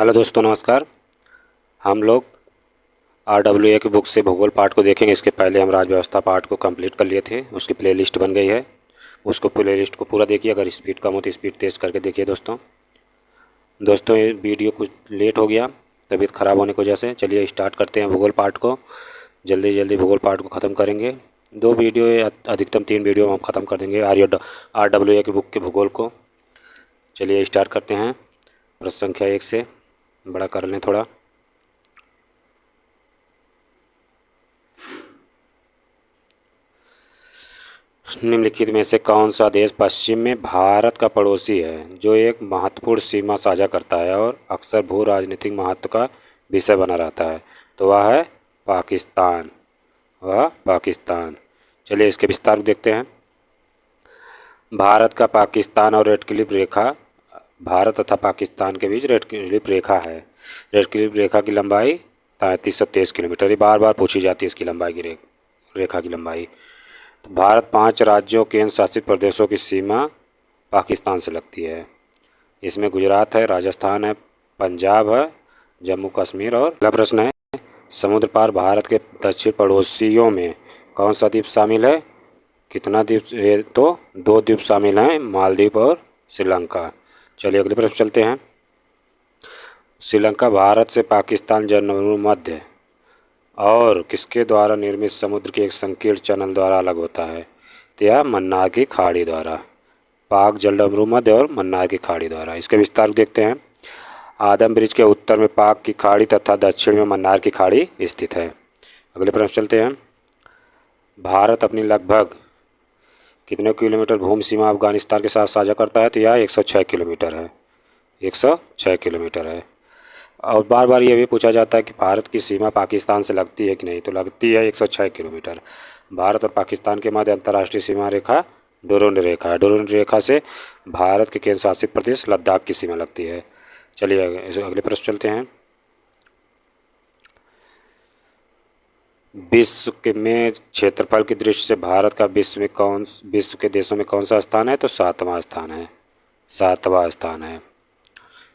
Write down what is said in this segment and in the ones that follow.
Hello दोस्तों, नमस्कार। हम लोग RWA की बुक से भूगोल पाठ को देखेंगे। इसके पहले हम राज्य व्यवस्था पाठ को कंप्लीट कर लिए थे। उसकी प्लेलिस्ट बन गई है, उसको प्लेलिस्ट को पूरा देखिए। अगर स्पीड कम हो तो स्पीड तेज़ करके देखिए। दोस्तों ये वीडियो कुछ लेट हो गया तबीयत ख़राब होने की वजह से। चलिए स्टार्ट करते हैं भूगोल पाठ को। जल्दी जल्दी भूगोल पाठ को ख़त्म करेंगे। 2 वीडियो या अधिकतम 3 वीडियो हम ख़त्म कर देंगे RWA की बुक के भूगोल को। चलिए स्टार्ट करते हैं। प्रश्न संख्या 1 से बड़ा कर लें थोड़ा। निम्नलिखित में से कौन सा देश पश्चिम में भारत का पड़ोसी है जो एक महत्वपूर्ण सीमा साझा करता है और अक्सर भू राजनीतिक महत्व का विषय बना रहता है? तो वह है पाकिस्तान। चलिए इसके विस्तार को देखते हैं। भारत का पाकिस्तान और रेड क्लिफ रेखा, भारत तथा पाकिस्तान के बीच रेड क्लिफ रेखा है। रेड क्लिफ रेखा की लंबाई 3323 किलोमीटर। ये बार बार पूछी जाती है इसकी लंबाई की रेखा की लंबाई। तो भारत 5 राज्यों केंद्र शासित प्रदेशों की सीमा पाकिस्तान से लगती है। इसमें गुजरात है, राजस्थान है, पंजाब है, जम्मू कश्मीर। और अगला प्रश्न है, समुद्र पार भारत के दक्षिण पड़ोसियों में कौन सा द्वीप शामिल है? कितना द्वीप? तो 2 द्वीप शामिल हैं, मालदीव और श्रीलंका। चलिए अगले प्रश्न चलते हैं। श्रीलंका भारत से पाकिस्तान जलसमूह मध्य और किसके द्वारा निर्मित समुद्र के एक संकीर्ण चैनल द्वारा अलग होता है? तो यह मन्नार की खाड़ी द्वारा। पाक जलसमूह मध्य और मन्नार की खाड़ी द्वारा। इसके विस्तार देखते हैं। आदम ब्रिज के उत्तर में पाक की खाड़ी तथा दक्षिण में मन्नार की खाड़ी स्थित है। अगले प्रश्न चलते हैं। भारत अपनी लगभग कितने किलोमीटर भूमि सीमा अफगानिस्तान के साथ साझा करता है? तो यह 106 किलोमीटर है। 106 किलोमीटर है। और बार बार ये भी पूछा जाता है कि भारत की सीमा पाकिस्तान से लगती है कि नहीं? तो लगती है 106 किलोमीटर। भारत और पाकिस्तान के मध्य अंतर्राष्ट्रीय सीमा रेखा डोरोंड रेखा है। डोरोंड रेखा से भारत के केंद्र शासित प्रदेश लद्दाख की सीमा लगती है। चलिए अगले प्रश्न चलते हैं। विश्व के में क्षेत्रफल की दृष्टि से भारत का विश्व के देशों में कौन सा स्थान है? तो 7वां स्थान है। 7वां स्थान है।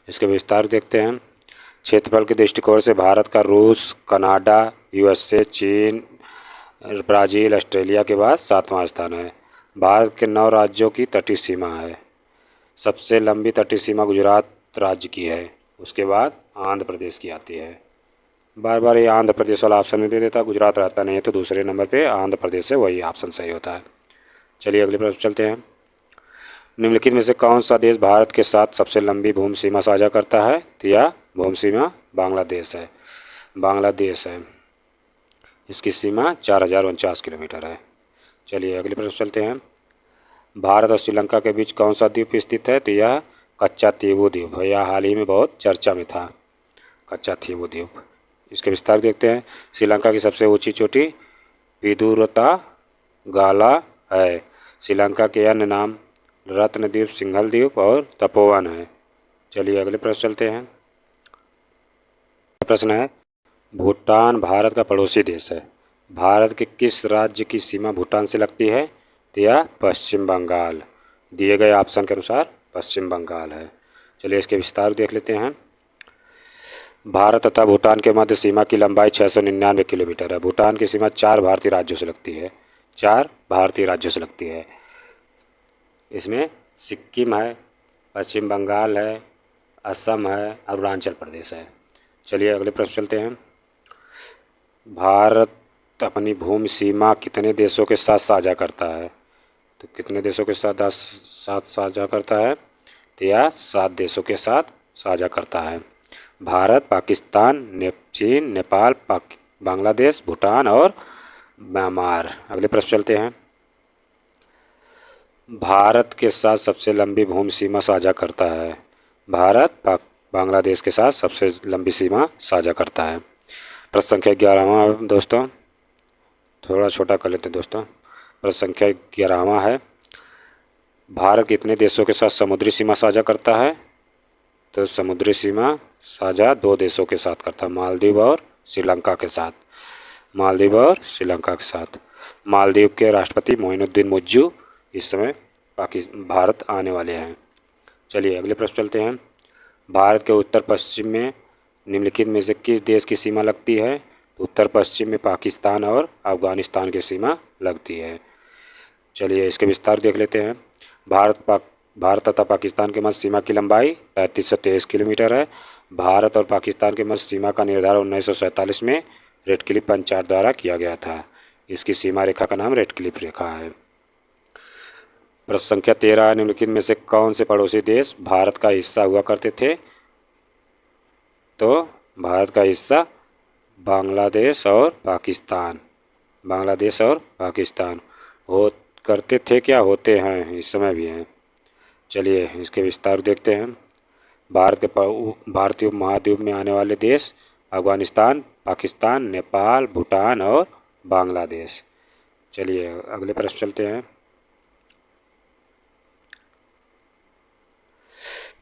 इसके विस्तार देखते हैं। क्षेत्रफल के दृष्टिकोण से भारत का रूस, कनाडा, USA, चीन, ब्राज़ील, ऑस्ट्रेलिया के बाद 7वां स्थान है। भारत के 9 राज्यों की तटीय सीमा है। सबसे लंबी तटीय सीमा गुजरात राज्य की है। उसके बाद आंध्र प्रदेश की आती है। बार बार ये आंध्र प्रदेश वाला ऑप्शन नहीं दे देता, गुजरात रहता नहीं है तो दूसरे नंबर पे आंध्र प्रदेश है, वही ऑप्शन सही होता है। चलिए अगले प्रश्न चलते हैं। निम्नलिखित में से कौन सा देश भारत के साथ सबसे लंबी भूमि सीमा साझा करता है? तो यह भूमि सीमा बांग्लादेश है। बांग्लादेश है। इसकी सीमा 4049 किलोमीटर है। चलिए अगले प्रश्न चलते हैं। भारत और श्रीलंका के बीच कौन सा द्वीप स्थित है? तो यह कच्चा तीवू द्वीप है। यह हाल ही में बहुत चर्चा में था, कच्चा तीवू द्वीप। इसके विस्तार देखते हैं। श्रीलंका की सबसे ऊंची चोटी पिदुरता गाला है। श्रीलंका के अन्य नाम रत्नद्वीप, सिंघल द्वीप और तपोवन है। चलिए अगले प्रश्न चलते हैं। प्रश्न है, भूटान भारत का पड़ोसी देश है। भारत के किस राज्य की सीमा भूटान से लगती है? तो यह पश्चिम बंगाल। दिए गए ऑप्शन के अनुसार पश्चिम बंगाल है। चलिए इसके विस्तार देख लेते हैं। भारत तथा भूटान के मध्य सीमा की लंबाई 699 किलोमीटर है। भूटान की सीमा 4 भारतीय राज्यों से लगती है। 4 भारतीय राज्यों से लगती है। इसमें सिक्किम है, पश्चिम बंगाल है, असम है, अरुणाचल प्रदेश है। चलिए अगले प्रश्न चलते हैं। भारत अपनी भूमि सीमा कितने देशों के साथ साझा करता है? तो कितने देशों के साथ साझा करता है? तो यह 7 देशों के साथ साझा करता है। भारत, पाकिस्तान, चीन, नेपाल, बांग्लादेश, भूटान और म्यांमार। अगले प्रश्न चलते हैं। भारत के साथ सबसे लंबी भूमि सीमा साझा करता है। भारत बांग्लादेश के साथ सबसे लंबी सीमा साझा करता है। प्रश्न संख्या 11वां दोस्तों, थोड़ा छोटा कर लेते हैं दोस्तों। प्रश्न संख्या 11वां है, भारत कितने देशों के साथ समुद्री सीमा साझा करता है? तो समुद्री सीमा साझा 2 देशों के साथ करता है, मालदीव और श्रीलंका के साथ। मालदीव और श्रीलंका के साथ। मालदीव के राष्ट्रपति मोइनुद्दीन मुज्जू इस समय भारत आने वाले हैं। चलिए अगले प्रश्न चलते हैं। भारत के उत्तर पश्चिम में निम्नलिखित में से किस देश की सीमा लगती है? तो उत्तर पश्चिम में पाकिस्तान और अफगानिस्तान की सीमा लगती है। चलिए इसके विस्तार देख लेते हैं। भारत तथा पाकिस्तान के मध्य सीमा की लंबाई 3323 किलोमीटर है। भारत और पाकिस्तान के मध्य सीमा का निर्धारण 1947 में रेडक्लिफ पंचायत द्वारा किया गया था। इसकी सीमा रेखा का नाम रेडक्लिफ रेखा है। प्रश्न संख्या 13, निम्नलिखित में से कौन से पड़ोसी देश भारत का हिस्सा हुआ करते थे? तो भारत का हिस्सा बांग्लादेश और पाकिस्तान हो करते थे, क्या होते हैं, इस समय भी हैं। चलिए इसके विस्तार देखते हैं। भारतीय उपमहाद्वीप में आने वाले देश अफगानिस्तान, पाकिस्तान, नेपाल, भूटान और बांग्लादेश। चलिए अगले प्रश्न चलते हैं।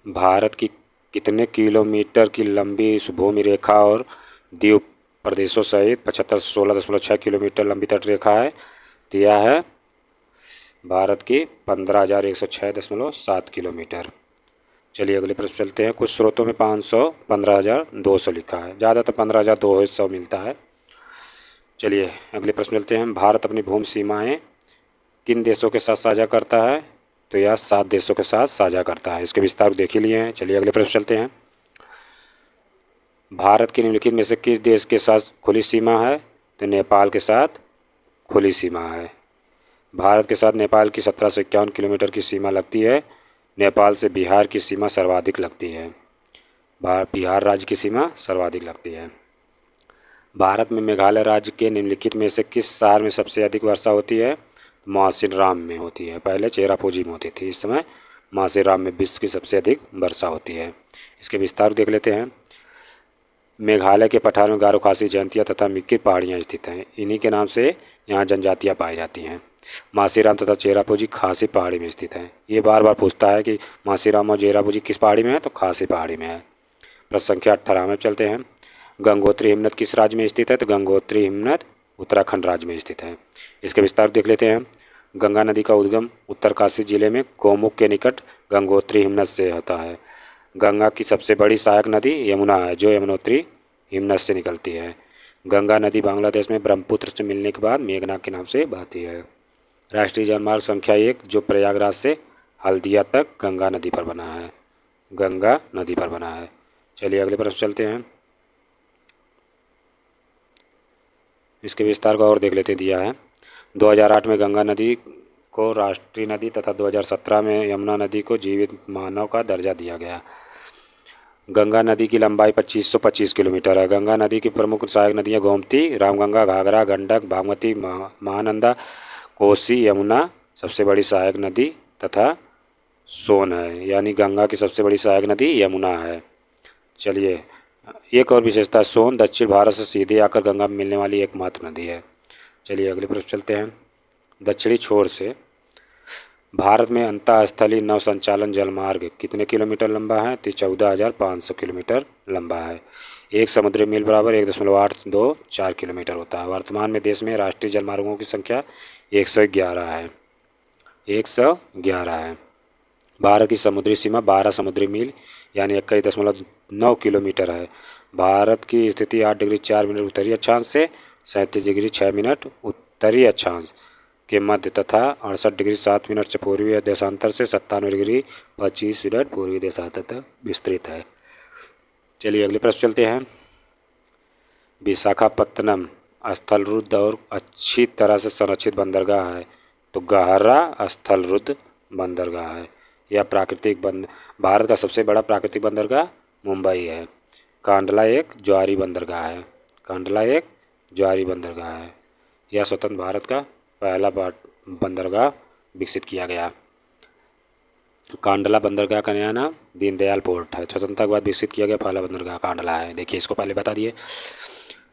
भारत की कितने किलोमीटर की लंबी भूमि रेखा और द्वीप प्रदेशों सहित 16.6 किलोमीटर लंबी तट रेखा है? दिया है भारत की 15,106.7 किलोमीटर। चलिए अगले प्रश्न चलते हैं। कुछ स्रोतों में 500, 15,200 लिखा है, ज़्यादातर 15,200 मिलता है। चलिए अगले प्रश्न चलते हैं। भारत अपनी भूमि सीमाएं किन देशों के साथ साझा करता है? तो यह 7 देशों के साथ साझा करता है। इसके विस्तार देख ही लिए हैं। चलिए अगले प्रश्न चलते हैं। भारत के निम्नलिखित में से किस देश के साथ खुली सीमा है? तो नेपाल के साथ खुली सीमा है। भारत के साथ नेपाल की 1751 किलोमीटर की सीमा लगती है। नेपाल से बिहार की सीमा सर्वाधिक लगती है। बिहार राज्य की सीमा सर्वाधिक लगती है। भारत में मेघालय राज्य के निम्नलिखित में से किस शहर में सबसे अधिक वर्षा होती है? मासिनराम में होती है। पहले चेरापूंजी में होती थी, इस समय मासिनराम में विश्व की सबसे अधिक वर्षा होती है। इसके विस्तार देख लेते हैं। मेघालय के पठार में गारो, खासी, जयंतिया तथा मिक्किर पहाड़ियाँ स्थित हैं। इन्हीं के नाम से यहाँ जनजातियाँ पाई जाती हैं। मासीराम तथा चेरापूंजी खासी पहाड़ी में स्थित है। ये बार बार पूछता है कि मासीराम और चेरापूंजी किस पहाड़ी में है? तो खासी पहाड़ी में है। प्रश्न संख्या 18 में चलते हैं। गंगोत्री हिमनद किस राज्य में स्थित है? तो गंगोत्री हिमनद उत्तराखंड राज्य में स्थित है। इसके विस्तार देख लेते हैं। गंगा नदी का उद्गम उत्तरकाशी जिले में गोमुख के निकट गंगोत्री हिमनद से होता है। गंगा की सबसे बड़ी सहायक नदी यमुना है, जो यमुनोत्री हिमनद से निकलती है। गंगा नदी बांग्लादेश में ब्रह्मपुत्र से मिलने के बाद मेघना के नाम से बहती है। राष्ट्रीय जलमार्ग संख्या 1 जो प्रयागराज से हल्दिया तक गंगा नदी पर बना है। चलिए अगले प्रश्न चलते हैं। इसके विस्तार को और देख लेते दिया है। 2008 में गंगा नदी को राष्ट्रीय नदी तथा 2017 में यमुना नदी को जीवित मानव का दर्जा दिया गया। गंगा नदी की लंबाई 2525 किलोमीटर है। गंगा नदी की प्रमुख सहायक नदियाँ गोमती, रामगंगा, घाघरा, गंडक, बागमती, महानंदा, कोसी, यमुना सबसे बड़ी सहायक नदी तथा सोन है। यानी गंगा की सबसे बड़ी सहायक नदी यमुना है। चलिए एक और विशेषता, सोन दक्षिण भारत से सीधे आकर गंगा में मिलने वाली एकमात्र नदी है। चलिए अगले प्रश्न चलते हैं। दक्षिणी छोर से भारत में अंतःस्थलीय नौ संचालन जलमार्ग कितने किलोमीटर लंबा है? तो 14,500 किलोमीटर लंबा है। एक समुद्री मील बराबर 1.824 किलोमीटर होता है। वर्तमान में देश में राष्ट्रीय जलमार्गों की संख्या 111 है। भारत की समुद्री सीमा 12 समुद्री मील यानी 21.9 किलोमीटर है। भारत की स्थिति 8 डिग्री 4 मिनट उत्तरी अक्षांश से 37 डिग्री 6 मिनट उत्तरी अक्षांश के मध्य तथा 68 डिग्री 7 मिनट से पूर्वी देशांतर से 97 डिग्री 25 मिनट पूर्वी देशांतर तक विस्तृत है। चलिए अगले प्रश्न चलते हैं। विशाखापत्तनम स्थलरुद्ध और अच्छी तरह से संरक्षित बंदरगाह है। तो गहरा स्थलरुद्ध बंदरगाह है। यह भारत का सबसे बड़ा प्राकृतिक बंदरगाह मुंबई है। कांडला एक ज्वारी बंदरगाह है। यह स्वतंत्र भारत का पहला बंदरगाह विकसित किया गया। कांडला बंदरगाह का नया नाम दीनदयाल पोर्ट है। स्वतंत्रता के बाद विकसित किया गया पहला बंदरगाह कांडला है। देखिए इसको पहले बता दिए।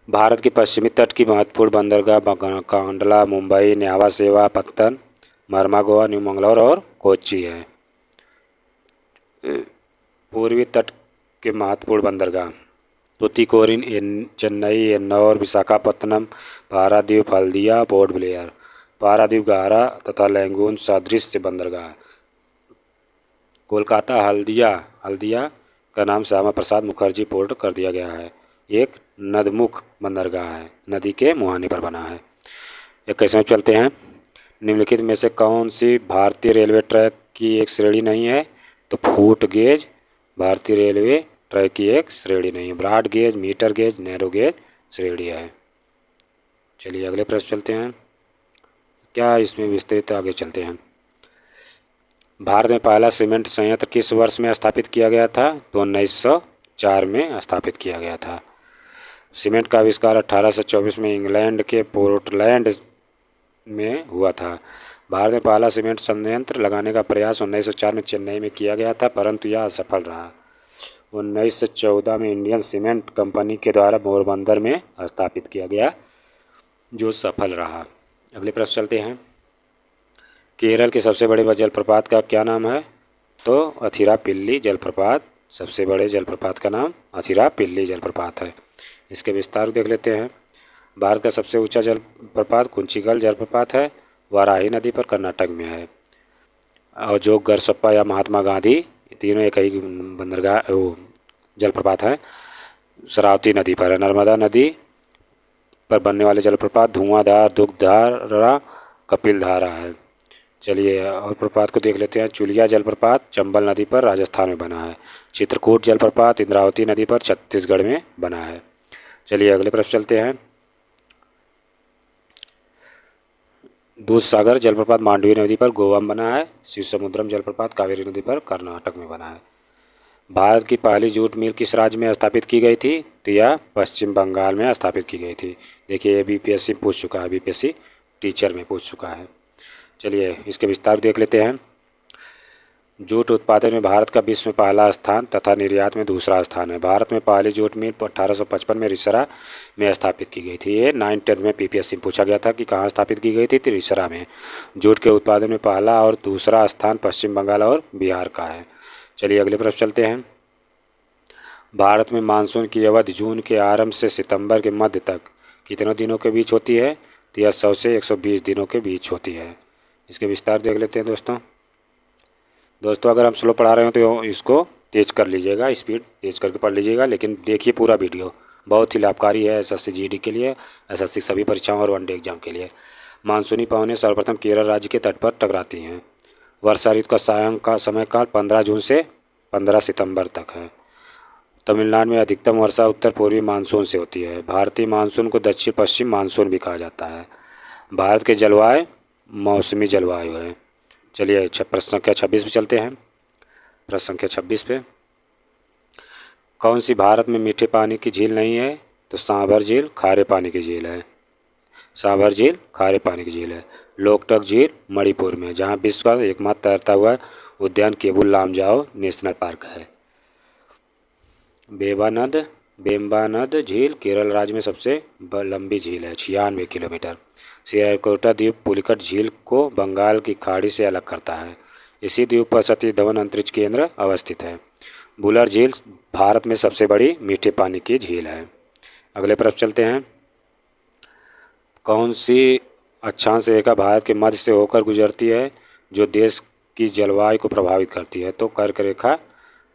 भारत के पश्चिमी तट की महत्वपूर्ण बंदरगाह कांडला, मुंबई, न्यावा, सेवा, पत्तन, मरमागोवा, न्यू मंगलौर और कोच्चि है। पूर्वी तट के महत्वपूर्ण बंदरगाह तूतीकोरिन, चेन्नई, एन्नौर, विशाखापत्तनम, पारादीप, हल्दिया, पोर्ट ब्लेयर। पारादीप गहरा तथा लैंगून सदृश बंदरगाह। कोलकाता, हल्दिया का नाम श्यामा प्रसाद मुखर्जी पोर्ट कर दिया गया है। एक नदमुख बंदरगाह है, नदी के मुहाने पर बना है। 21वें चलते हैं। निम्नलिखित में से कौन सी भारतीय रेलवे ट्रैक की एक श्रेणी नहीं है? तो फुट गेज भारतीय रेलवे ट्रैक की एक श्रेणी नहीं है। Broad gauge, metre gauge, narrow gauge श्रेणी है। चलिए अगले प्रश्न चलते हैं। क्या इसमें विस्तृत आगे चलते हैं। भारत में पहला सीमेंट संयंत्र किस वर्ष में स्थापित किया गया था? तो 1904 में स्थापित किया गया था। सीमेंट का आविष्कार 1824 में इंग्लैंड के पोर्टलैंड में हुआ था। भारत में पहला सीमेंट संयंत्र लगाने का प्रयास 1904 में चेन्नई में किया गया था, परंतु यह असफल रहा। 1914 में इंडियन सीमेंट कंपनी के द्वारा पोरबंदर में स्थापित किया गया, जो सफल रहा। अगले प्रश्न चलते हैं। केरल के सबसे बड़े जलप्रपात का क्या नाम है? तो अथिरापिल्ली जलप्रपात। सबसे बड़े जलप्रपात का नाम अथिरापिल्ली जलप्रपात है। इसके विस्तार देख लेते हैं। भारत का सबसे ऊंचा जलप्रपात कुंचिकल जलप्रपात है, वाराही नदी पर कर्नाटक में है। और जो गरसप्पा या महात्मा गांधी, तीनों एक ही बंदरगाह जलप्रपात है, शरावती नदी पर है। नर्मदा नदी पर बनने वाले जलप्रपात धुआंधार, दुग्धारा, कपिलधारा है। चलिए और प्रपात को देख लेते हैं। चुलिया जलप्रपात चंबल नदी पर राजस्थान में बना है। चित्रकूट जलप्रपात इंद्रावती नदी पर छत्तीसगढ़ में बना है। चलिए अगले प्रश्न चलते हैं। दूधसागर जलप्रपात मांडवी नदी पर गोवा में बना है। शिवसमुद्रम जलप्रपात कावेरी नदी पर कर्नाटक में बना है। भारत की पहली जूट मिल किस राज्य में स्थापित की गई थी? तो यह पश्चिम बंगाल में स्थापित की गई थी। देखिए बीपीएससी पूछ चुका है, बीपीएससी टीचर में पूछ चुका है। चलिए इसके विस्तार देख लेते हैं। जूट उत्पादन में भारत का विश्व में पहला स्थान तथा निर्यात में दूसरा स्थान है। भारत में पहली जूट मिल 1855 में रिसरा में स्थापित की गई थी। ये 9th-10th में पीपीएससी पूछा गया था कि कहाँ स्थापित की गई थी? तो रिसरा में। जूट के उत्पादन में पहला और दूसरा स्थान पश्चिम बंगाल और बिहार का है। चलिए अगले प्रश्न चलते हैं। भारत में मानसून की अवधि जून के आरंभ से सितंबर के मध्य तक कितने दिनों के बीच होती है? तो यह 100 से 120 दिनों के बीच होती है। इसके विस्तार देख लेते हैं दोस्तों अगर हम स्लो पढ़ा रहे हो तो इसको तेज़ कर लीजिएगा, स्पीड तेज़ करके पढ़ लीजिएगा, लेकिन देखिए पूरा वीडियो, बहुत ही लाभकारी है एसएससी जीडी के लिए, एसएससी सभी परीक्षाओं और वनडे एग्जाम के लिए। मानसूनी पवनें सर्वप्रथम केरल राज्य के तट पर टकराती हैं। वर्षा ऋतु का सायं का समय काल 15 जून से 15 सितंबर तक है। तमिलनाडु में अधिकतम वर्षा उत्तर पूर्वी मानसून से होती है। भारतीय मानसून को दक्षिण पश्चिम मानसून भी कहा जाता है। भारत के जलवायु मौसमी जलवायु है। चलिए प्रश्न संख्या 26 पे चलते हैं। प्रश्न संख्या 26 पे कौन सी भारत में मीठे पानी की झील नहीं है? तो सांभर झील खारे पानी की झील है। सांभर झील खारे पानी की झील है। लोकटक झील मणिपुर में, जहाँ विश्व का एकमात्र तैरता हुआ उद्यान केबुल लामजाओ नेशनल पार्क है। बेम्बानद झील केरल राज्य में सबसे लंबी झील है, 96 किलोमीटर। श्रीहरिकोटा द्वीप पुलिकट झील को बंगाल की खाड़ी से अलग करता है। इसी द्वीप पर सतीश धवन अंतरिक्ष केंद्र अवस्थित है। बुलर झील भारत में सबसे बड़ी मीठे पानी की झील है। अगले प्रश्न चलते हैं। कौन सी अक्षांश रेखा भारत के मध्य से होकर गुजरती है जो देश की जलवायु को प्रभावित करती है? तो कर्क रेखा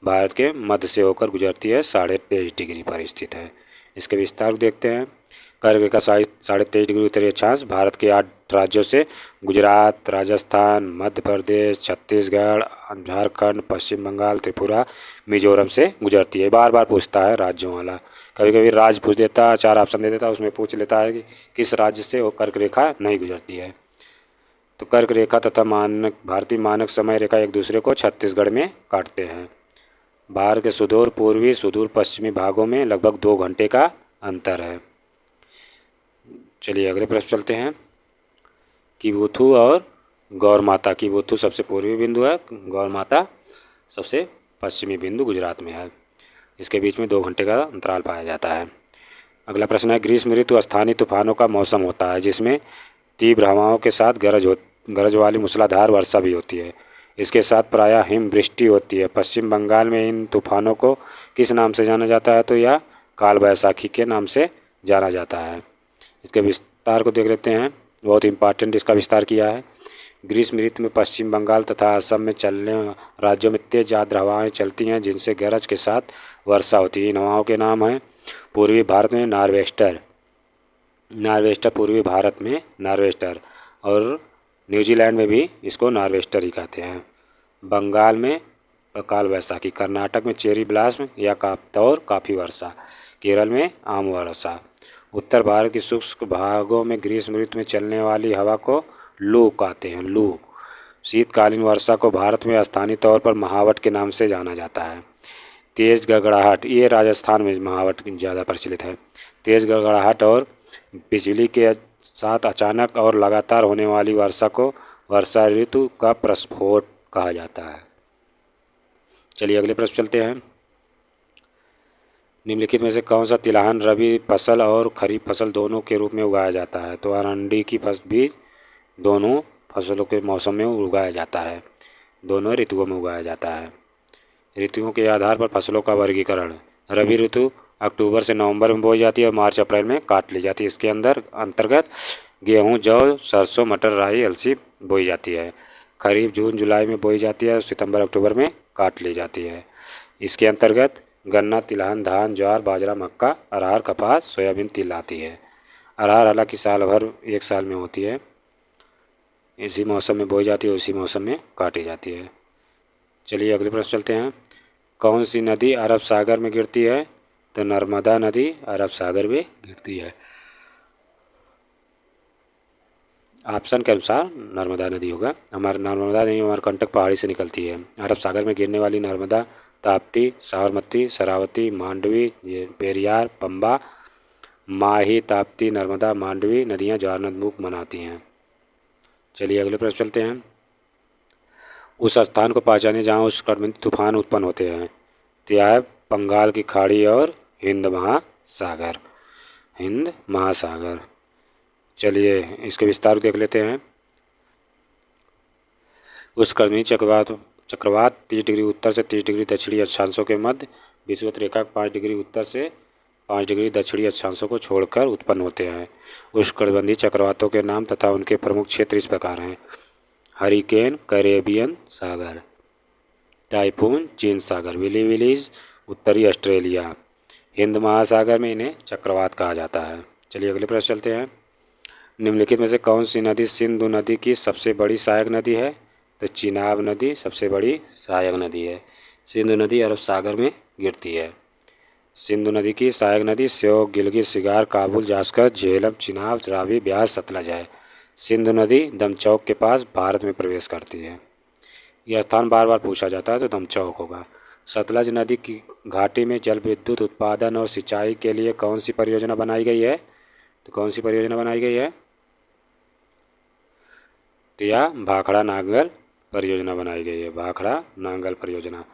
भारत के मध्य से होकर गुजरती है, 23.5 डिग्री पर स्थित है। इसके विस्तार देखते हैं। कर्क रेखा 23.5 डिग्री उत्तरी अक्षांश भारत के 8 राज्यों से गुजरात, राजस्थान, मध्य प्रदेश, छत्तीसगढ़, झारखंड, पश्चिम बंगाल, त्रिपुरा, मिजोरम से गुजरती है। बार बार पूछता है राज्यों वाला, कभी कभी राज्य पूछ देता है, 4 ऑप्शन दे देता है, उसमें पूछ लेता है कि किस राज्य से वो कर्क रेखा नहीं गुजरती है। तो कर्क रेखा तथा भारतीय मानक समय रेखा एक दूसरे को छत्तीसगढ़ में काटते हैं। भारत के सुदूर पूर्वी सुदूर पश्चिमी भागों में लगभग 2 घंटे का अंतर है। चलिए अगले प्रश्न चलते हैं। किबुथु और गौर माता। किबुथु सबसे पूर्वी बिंदु है, गौर माता सबसे पश्चिमी बिंदु गुजरात में है। इसके बीच में 2 घंटे का अंतराल पाया जाता है। अगला प्रश्न है। ग्रीष्म ऋतु स्थानीय तूफानों का मौसम होता है, जिसमें तीव्र हवाओं के साथ गरज वाली मूसलाधार वर्षा भी होती है। इसके साथ प्रायः हिम वृष्टि होती है। पश्चिम बंगाल में इन तूफानों को किस नाम से जाना जाता है? तो यह काल बैसाखी के नाम से जाना जाता है। इसके विस्तार को देख लेते हैं, बहुत इंपॉर्टेंट इसका विस्तार किया है। ग्रीष्म ऋतु में पश्चिम बंगाल तथा असम में चलने राज्यों में तेज आर्द्र हवाएं चलती हैं, जिनसे गरज के साथ वर्षा होती है। इन हवाओं के नाम हैं पूर्वी भारत में नॉर्वेस्टर, पूर्वी भारत में नॉर्वेस्टर, और न्यूजीलैंड में भी इसको नॉर्वेस्टर ही कहते हैं। बंगाल में काल वैसाखी, कर्नाटक में चेरी ब्लास्म या कापतौर काफ़ी वर्षा, केरल में आम वर्षा। उत्तर भारत के शुष्क भागों में ग्रीष्म ऋतु में चलने वाली हवा को लू कहते हैं। लू। शीतकालीन वर्षा को भारत में स्थानीय तौर पर महावट के नाम से जाना जाता है। तेज गड़गड़ाहट, ये राजस्थान में महावट ज़्यादा प्रचलित है। तेज गड़गड़ाहट और बिजली के साथ अचानक और लगातार होने वाली वर्षा को वर्षा ऋतु का प्रस्फोट कहा जाता है। चलिए अगले प्रश्न चलते हैं। निम्नलिखित में से कौन सा तिलहन रबी फसल और खरीफ फसल दोनों के रूप में उगाया जाता है? तो अरंडी की फसल भी दोनों फसलों के मौसम में उगाया जाता है, दोनों ऋतुओं में उगाया जाता है। ऋतुओं के आधार पर फसलों का वर्गीकरण। रबी ऋतु अक्टूबर से नवंबर में बोई जाती है और मार्च अप्रैल में काट ली जाती है। इसके अंतर्गत गेहूँ, जौ, सरसों, मटर, राई, अलसी बोई जाती है। खरीफ जून जुलाई में बोई जाती है और सितंबर अक्टूबर में काट ली जाती है। इसके अंतर्गत गन्ना, तिलहन, धान, ज्वार, बाजरा, मक्का, अरहर, कपास, सोयाबीन, तिल आती है। अरहर हालांकि साल भर एक साल में होती है, इसी मौसम में बोई जाती है, उसी मौसम में काटी जाती है। चलिए अगले प्रश्न चलते हैं। कौन सी नदी अरब सागर में गिरती है? तो नर्मदा नदी अरब सागर में गिरती है। ऑप्शन के अनुसार नर्मदा नदी होगा। हमारा नर्मदा नदी अमरकंटक पहाड़ी से निकलती है। अरब सागर में गिरने वाली नर्मदा, ताप्ती, साबरमती, शरावती, मांडवी, पेरियार, पंबा, माही, ताप्ती, नर्मदा, मांडवी नदियाँ ज्वारनदमुख मनाती हैं। चलिए अगले प्रश्न चलते हैं। उस स्थान को पहचाने जहाँ उष्णकटिबंधीय तूफान उत्पन्न होते हैं। तो यह है बंगाल की खाड़ी और हिंद महासागर। हिंद महासागर। चलिए इसके विस्तार देख लेते हैं। उष्णकटिबंधीय चक्रवात 30 डिग्री उत्तर से 30 डिग्री दक्षिणी अक्षांशों के मध्य विषुवत रेखा 5 डिग्री उत्तर से 5 डिग्री दक्षिणी अक्षांशों को छोड़कर उत्पन्न होते हैं। उष्णकटिबंधीय चक्रवातों के नाम तथा उनके प्रमुख क्षेत्र इस प्रकार हैं। हरिकेन कैरेबियन सागर, टाइफून चीन सागर, विलीज उत्तरी ऑस्ट्रेलिया। हिंद महासागर में इन्हें चक्रवात कहा जाता है। चलिए अगले प्रश्न चलते हैं। निम्नलिखित में से कौन सी नदी सिंधु नदी की सबसे बड़ी सहायक नदी है? तो चिनाब नदी सबसे बड़ी सहायक नदी है। सिंधु नदी अरब सागर में गिरती है। सिंधु नदी की सहायक नदी श्योक, गिलगित, शिगार, काबुल, जास्कर, झेलम, चिनाब, रावी, ब्यास, सतलज है। सिंधु नदी दमचौक के पास भारत में प्रवेश करती है। यह स्थान बार बार पूछा जाता है, तो दमचौक होगा। सतलज नदी की घाटी में जल विद्युत उत्पादन और सिंचाई के लिए कौन सी परियोजना बनाई गई है? तो कौन सी परियोजना बनाई गई है? तो यह भाखड़ा नांगल परियोजना बनाई गई है। भाखड़ा नांगल परियोजना।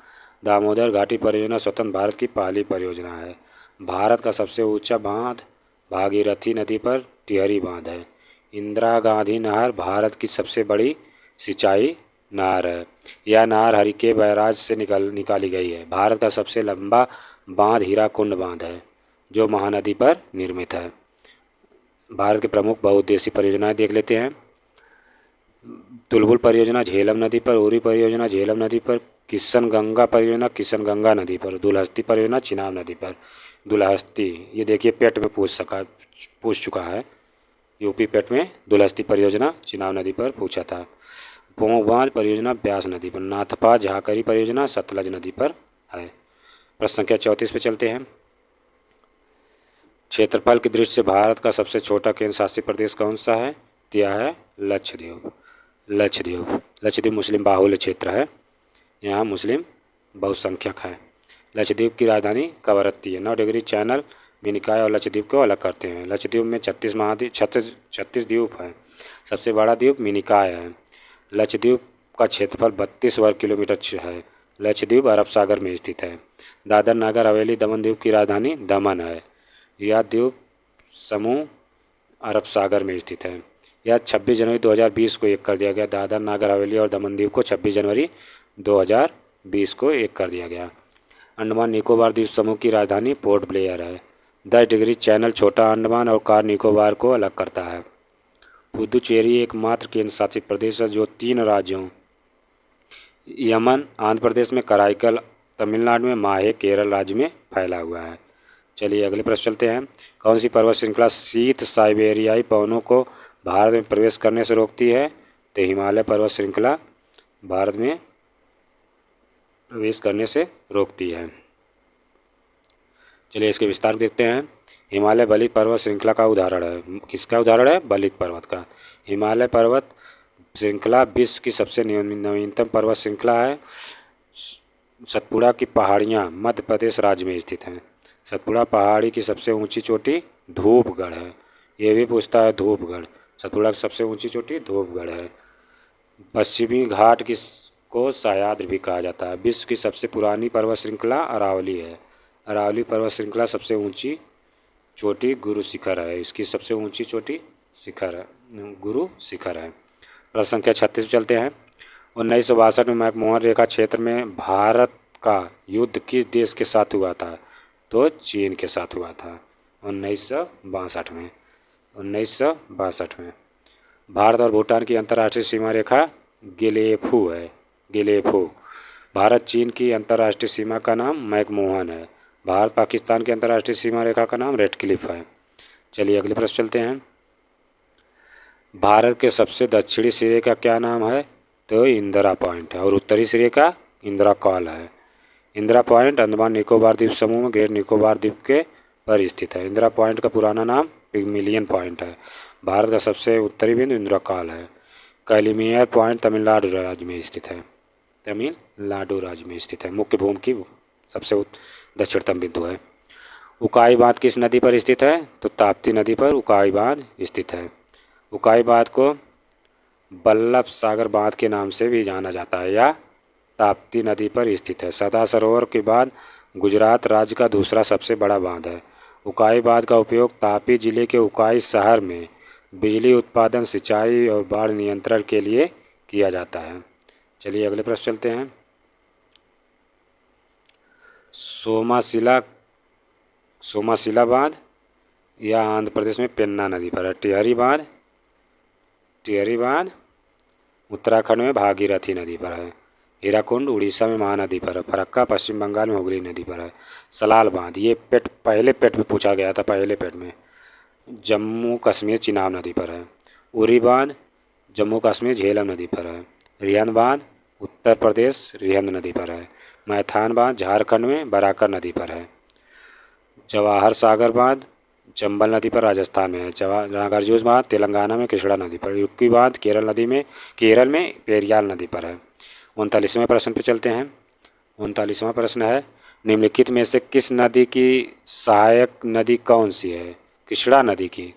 दामोदर घाटी परियोजना स्वतंत्र भारत की पहली परियोजना है। भारत का सबसे ऊंचा बांध भागीरथी नदी पर टिहरी बांध है। इंदिरा गांधी नहर भारत की सबसे बड़ी सिंचाई नहर है। यह नहर हरिके बैराज से निकाली गई है। भारत का सबसे लंबा बांध हीराकुंड बांध है, जो महानदी पर निर्मित है। भारत के प्रमुख बहुउद्देशीय परियोजनाएं देख लेते हैं। तुलबुल परियोजना झेलम नदी पर, उरी परियोजना झेलम नदी पर, किशनगंगा परियोजना किशनगंगा नदी पर, दुलहस्ती परियोजना चिनाब नदी पर। दुलहस्ती, ये देखिए पेट में पूछ चुका है। यूपी पेट में दुलहस्ती परियोजना चिनाब नदी पर पूछा था। पोंग बांध परियोजना ब्यास नदी पर। नाथपा झाकरी परियोजना सतलज नदी पर है। प्रश्न संख्या 34 पे चलते हैं। क्षेत्रफल की दृष्टि से भारत का सबसे छोटा केंद्र शासित प्रदेश कौन सा है? यह है लक्षद्वीप। लक्षद्वीप मुस्लिम बाहुल्य क्षेत्र है, यहाँ मुस्लिम बहुसंख्यक है। लक्षद्वीप की राजधानी कवरत्ती है। 9 डिग्री चैनल मिनिकॉय और लक्षद्वीप को अलग करते हैं। लक्षद्वीप में 36 द्वीप हैं। सबसे बड़ा द्वीप मिनिकॉय है। लक्षद्वीप का क्षेत्रफल 32 वर्ग किलोमीटर है। लक्षद्वीप अरब सागर में स्थित है। दादर नागर हवेली दमन द्वीप की राजधानी दमन है। यह द्वीप समूह अरब सागर में स्थित है। यह 26 जनवरी 2020 को एक कर दिया गया। दादर नागर हवेली और दमन द्वीप को 26 जनवरी 2020 को एक कर दिया गया। अंडमान निकोबार द्वीप समूह की राजधानी पोर्ट ब्लेयर है। 10 डिग्री चैनल छोटा अंडमान और कार निकोबार को अलग करता है। पुदुचेरी एकमात्र केंद्र शासित प्रदेश है जो 3 राज्यों यमन, आंध्र प्रदेश में कराईकल, तमिलनाडु में माहे, केरल राज्य में फैला हुआ है। चलिए अगले प्रश्न चलते हैं। कौन सी पर्वत श्रृंखला शीत साइबेरियाई पवनों को भारत में प्रवेश करने से रोकती है? तो हिमालय पर्वत श्रृंखला भारत में प्रवेश करने से रोकती है। चलिए इसके विस्तार देखते हैं। हिमालय बलित पर्वत श्रृंखला का उदाहरण है। किसका उदाहरण है? बलित पर्वत का। हिमालय पर्वत श्रृंखला विश्व की सबसे नवीनतम पर्वत श्रृंखला है। सतपुड़ा की पहाड़ियाँ मध्य प्रदेश राज्य में स्थित हैं। सतपुड़ा पहाड़ी की सबसे ऊंची चोटी धूपगढ़ है। ये भी पूछता है धूपगढ़। सतपुड़ा की सबसे ऊंची चोटी धूपगढ़ है। पश्चिमी घाट को सह्याद्री भी कहा जाता है। विश्व की सबसे पुरानी पर्वत श्रृंखला अरावली है। अरावली पर्वत श्रृंखला सबसे ऊंची चोटी गुरु शिखर है। इसकी सबसे ऊंची चोटी शिखर है, गुरु शिखर है। प्रश्न संख्या 36 चलते हैं। 1962 में मैकमोहन रेखा क्षेत्र में भारत का युद्ध किस देश के साथ हुआ था? तो चीन के साथ हुआ था 1962 में। 1962 में भारत और भूटान की अंतर्राष्ट्रीय सीमा रेखा गेलेफू है। गेलेफू। भारत चीन की अंतर्राष्ट्रीय सीमा का नाम मैकमोहन है। भारत पाकिस्तान की अंतर्राष्ट्रीय सीमा रेखा का नाम रेड क्लिफ है। चलिए अगले प्रश्न चलते हैं। भारत के सबसे दक्षिणी सिरे का क्या नाम है? तो इंदिरा पॉइंट है। और उत्तरी सिरे का इंदिरा कॉल है। इंदिरा पॉइंट अंडमान निकोबार द्वीप समूह में ग्रेट निकोबार द्वीप के पर स्थित है। इंदिरा पॉइंट का पुराना नाम पिग्मिलियन पॉइंट है। भारत का सबसे उत्तरी बिंदु इंदिरा कॉल है। कैलिमियर पॉइंट तमिलनाडु राज्य में स्थित है। तमिलनाडु राज्य में स्थित है। मुख्य भूमि की सबसे दक्षिणतम बिंदु है। उकाई बांध किस नदी पर स्थित है? तो ताप्ती नदी पर उकाई बांध स्थित है। उकाई बांध को बल्लभ सागर बांध के नाम से भी जाना जाता है या ताप्ती नदी पर स्थित है। सरदार सरोवर के बाद गुजरात राज्य का दूसरा सबसे बड़ा बांध है। उकाई बांध का उपयोग तापी जिले के उकाई शहर में बिजली उत्पादन, सिंचाई और बाढ़ नियंत्रण के लिए किया जाता है। चलिए अगले प्रश्न चलते हैं। सोमाशिला बांध या आंध्र प्रदेश में पेन्ना नदी पर है। टिहरी बांध उत्तराखंड में भागीरथी नदी पर है। हीराकुंड उड़ीसा में महानदी पर है। फरक्का पश्चिम बंगाल में हुगली नदी पर है। सलाल बांध ये पहले पेट में पूछा गया था। पहले पेट में जम्मू कश्मीर चिनाब नदी पर है। उरी बांध जम्मू कश्मीर झेलम नदी पर है। रिहंद बांध उत्तर प्रदेश रिहंद नदी पर है। मैथान बांध झारखंड में बराकर नदी पर है। जवाहर सागर बांध चंबल नदी पर राजस्थान में है। नागार्जुन बांध तेलंगाना में कृष्णा नदी पर। युक्की बांध केरल में पेरियार नदी पर है। 39वें प्रश्न पे चलते हैं। 39वां प्रश्न है, निम्नलिखित में से किस नदी की सहायक नदी कौन सी है? कृष्णा नदी की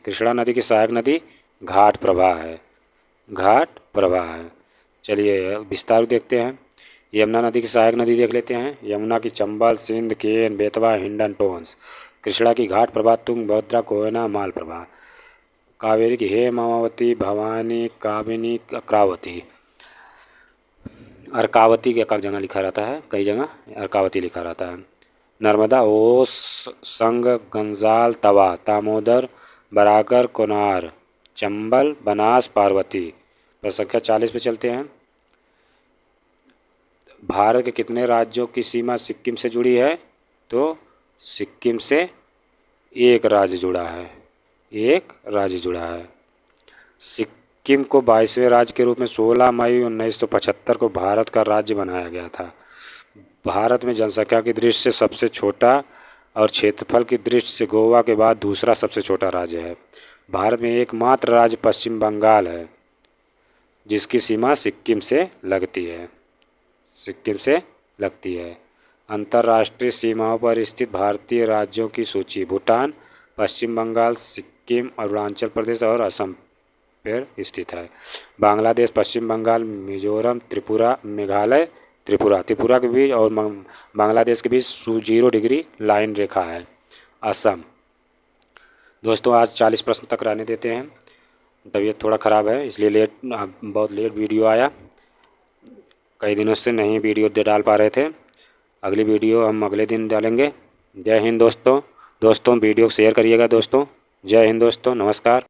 सहायक नदी घाट प्रवाह है। चलिए विस्तार देखते हैं। यमुना नदी की सहायक नदी देख लेते हैं। यमुना की चंबल, सिंध, केन, बेतवा, हिंडन, टोंस। कृष्णा की घाट प्रवाह तुंगभद्रा, कोयना, माल प्रवाह। कावेरी की हेमावती, भवानी, कामिनी, अक्रावती। अर्कावती के एक जगह लिखा रहता है, कई जगह अर्कावती लिखा रहता है। नर्मदा, ओस, संग, गंजाल, तवा, दामोदर, बराकर, कोनार, चंबल, बनास, पार्वती। प्रश्न संख्या 40 पे चलते हैं। भारत के कितने राज्यों की सीमा सिक्किम से जुड़ी है? तो सिक्किम से एक राज्य जुड़ा है। सिक्किम को 22वें राज्य के रूप में 16 मई 1975 को भारत का राज्य बनाया गया था। भारत में जनसंख्या की दृष्टि से सबसे छोटा और क्षेत्रफल की दृष्टि से गोवा के बाद दूसरा सबसे छोटा राज्य है। भारत में एकमात्र राज्य पश्चिम बंगाल है जिसकी सीमा सिक्किम से लगती है। अंतर्राष्ट्रीय सीमाओं पर स्थित भारतीय राज्यों की सूची भूटान, पश्चिम बंगाल, सिक्किम, अरुणाचल प्रदेश और असम पर स्थित है। बांग्लादेश, पश्चिम बंगाल, मिजोरम, त्रिपुरा, मेघालय, त्रिपुरा के बीच और बांग्लादेश के बीच 0 डिग्री लाइन रेखा है। असम। दोस्तों आज 40 प्रश्न तक रहने देते हैं। तबीयत थोड़ा ख़राब है इसलिए बहुत लेट वीडियो आया। कई दिनों से नहीं वीडियो डाल पा रहे थे। अगली वीडियो हम अगले दिन डालेंगे। जय हिंद दोस्तों वीडियो शेयर करिएगा दोस्तों। जय हिंद दोस्तों, नमस्कार।